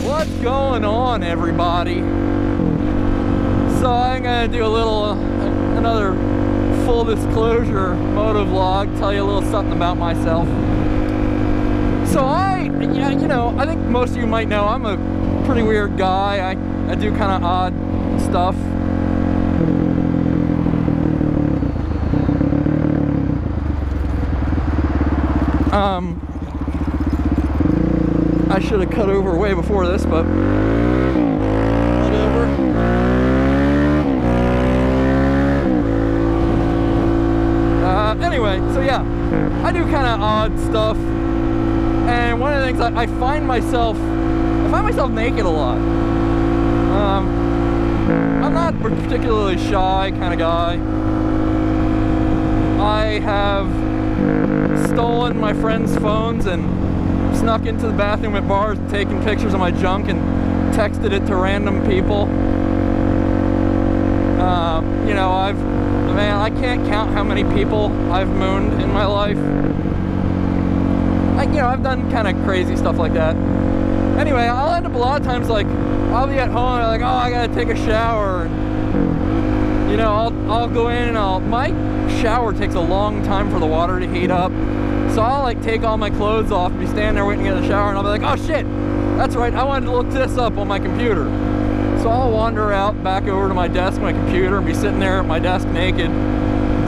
What's going on, everybody? So I'm gonna do a little, another full disclosure moto vlog, tell you a little something about myself. So I think most of you might know I'm a pretty weird guy. I do kind of odd stuff. I should have cut over way before this, but whatever. Anyway, so yeah, I do kind of odd stuff, and one of the things I find myself naked a lot. I'm not a particularly shy kind of guy. I have stolen my friends' phones and snuck into the bathroom at bars, taking pictures of my junk and texted it to random people. I can't count how many people I've mooned in my life. I've done kind of crazy stuff like that. Anyway, I'll end up a lot of times, like, I'll be at home and I'm like, oh, I gotta take a shower. And, I'll go in and my shower takes a long time for the water to heat up. So I'll like take all my clothes off and be standing there waiting to get in the shower, and I'll be like, oh shit, that's right, I wanted to look this up on my computer. So I'll wander out back over to my desk, my computer, and be sitting there at my desk naked,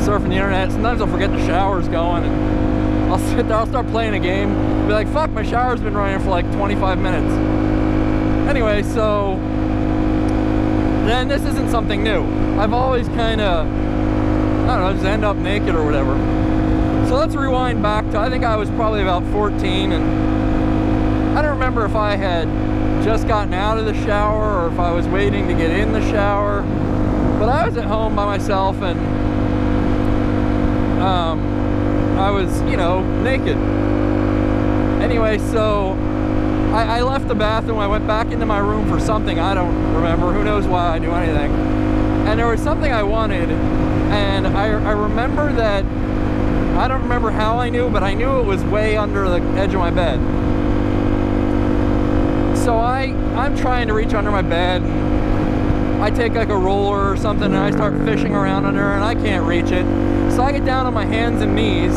surfing the internet. Sometimes I'll forget the shower's going, and I'll sit there, I'll start playing a game, be like, fuck, my shower's been running for like 25 minutes. Anyway, so then this isn't something new. I've always kind of, just end up naked or whatever. So let's rewind back to, I think I was probably about 14, and I don't remember if I had just gotten out of the shower or if I was waiting to get in the shower, but I was at home by myself, and I was, naked. Anyway, so I left the bathroom, I went back into my room for something, I don't remember, who knows why I do anything, and there was something I wanted, and I remember that, I don't remember how I knew, but I knew it was way under the edge of my bed. So I'm trying to reach under my bed, and I take like a roller or something, and I start fishing around under, and I can't reach it. So I get down on my hands and knees,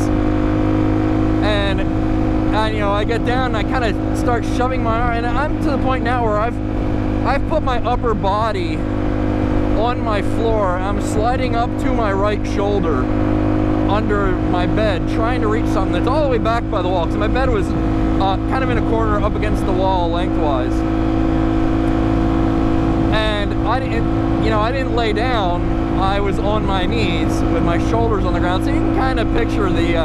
and I get down and I kind of start shoving my arm, and I'm to the point now where I've put my upper body on my floor. I'm sliding up to my right shoulder under my bed, trying to reach something that's all the way back by the wall, because my bed was kind of in a corner up against the wall lengthwise. And I didn't lay down, I was on my knees with my shoulders on the ground, so you can kind of picture the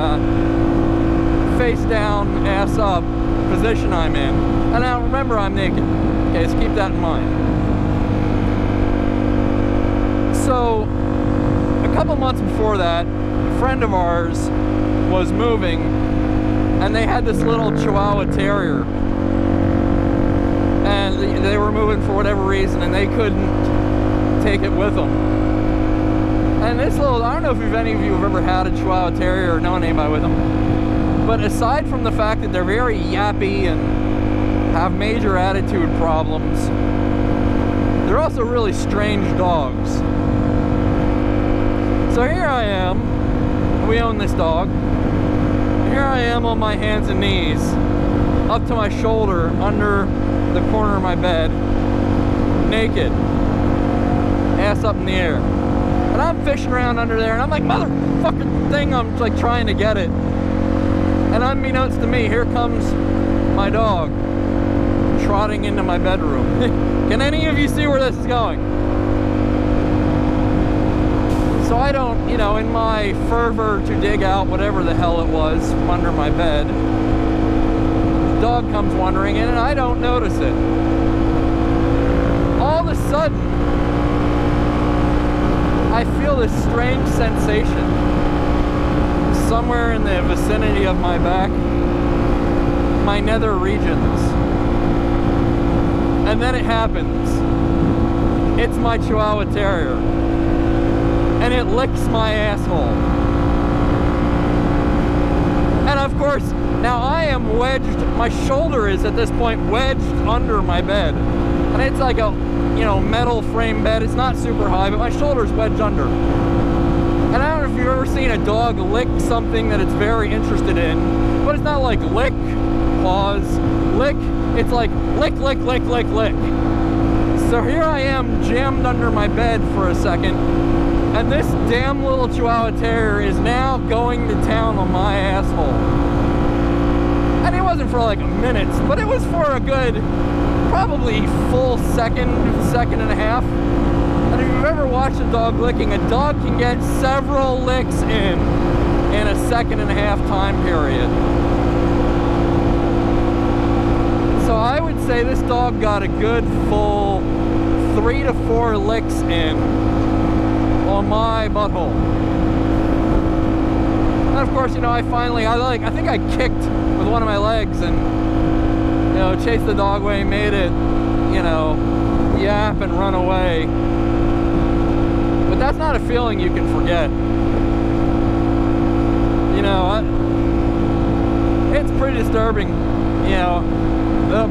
face down, ass up position I'm in. And now remember, I'm naked. Okay, so keep that in mind. So a couple months before that, a friend of ours was moving, and they had this little Chihuahua Terrier, and they were moving for whatever reason, and they couldn't take it with them. And this little, I don't know if any of you have ever had a Chihuahua Terrier or known anybody with them, but aside from the fact that they're very yappy and have major attitude problems, they're also really strange dogs. So here I am, we own this dog. Here I am on my hands and knees, up to my shoulder, under the corner of my bed, naked, ass up in the air. And I'm fishing around under there, and I'm like, motherfucking thing, I'm like trying to get it. And unbeknownst to me, here comes my dog, trotting into my bedroom. Can any of you see where this is going? So I don't, in my fervor to dig out whatever the hell it was from under my bed, the dog comes wandering in, and I don't notice it. All of a sudden, I feel this strange sensation somewhere in the vicinity of my back, my nether regions. And then it happens. It's my Chihuahua Terrier. And it licks my asshole. course, now I am wedged, my shoulder is at this point wedged under my bed. And it's like a, you know, metal frame bed. It's not super high, but my shoulder's wedged under. And I don't know if you've ever seen a dog lick something that it's very interested in, but it's not like lick, pause, lick. It's like lick, lick, lick, lick, lick. So here I am jammed under my bed for a second, and this damn little Chihuahua Terrier is now going to town on my asshole. And it wasn't for like minutes, but it was for a good, probably full second and a half. And if you've ever watched a dog licking, a dog can get several licks in a second and a half time period. So I would say this dog got a good full 3 to 4 licks in on my butthole. And of course, you know, I think I kicked with one of my legs and, you know, chased the dog away, made it, you know, yap and run away. But that's not a feeling you can forget. You know, it's pretty disturbing, you know.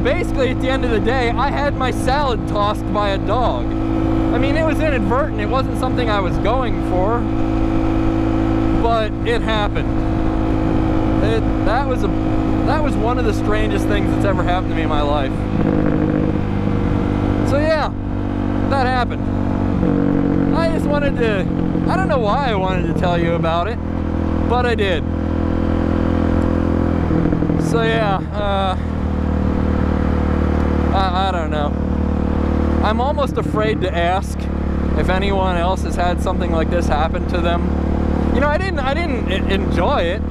Basically, at the end of the day, I had my salad tossed by a dog. I mean, it was inadvertent. It wasn't something I was going for, but it happened. That was one of the strangest things that's ever happened to me in my life. So yeah, that happened. I just wanted to, I don't know why I wanted to tell you about it, but I did. So yeah, I don't know. I'm almost afraid to ask if anyone else has had something like this happen to them. You know, I didn't enjoy it.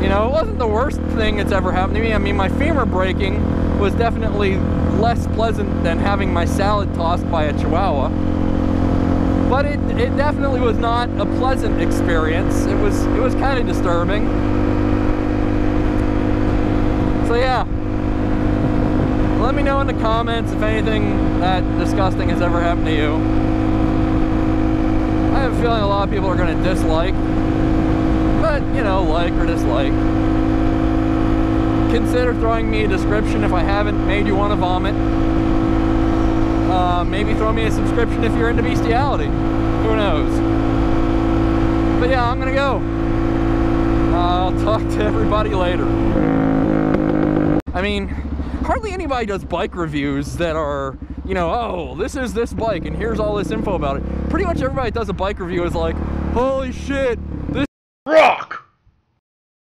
You know, it wasn't the worst thing that's ever happened to me. I mean, my femur breaking was definitely less pleasant than having my salad tossed by a Chihuahua. But it definitely was not a pleasant experience. It was kind of disturbing. So yeah. Let me know in the comments if anything that disgusting has ever happened to you. I have a feeling a lot of people are going to dislike, but, you know, like or dislike. Consider throwing me a description if I haven't made you want to vomit. Maybe throw me a subscription if you're into bestiality. Who knows? But yeah, I'm going to go. I'll talk to everybody later. I mean, hardly anybody does bike reviews that are, you know, oh, this is this bike and here's all this info about it. Pretty much everybody that does a bike review is like, holy shit,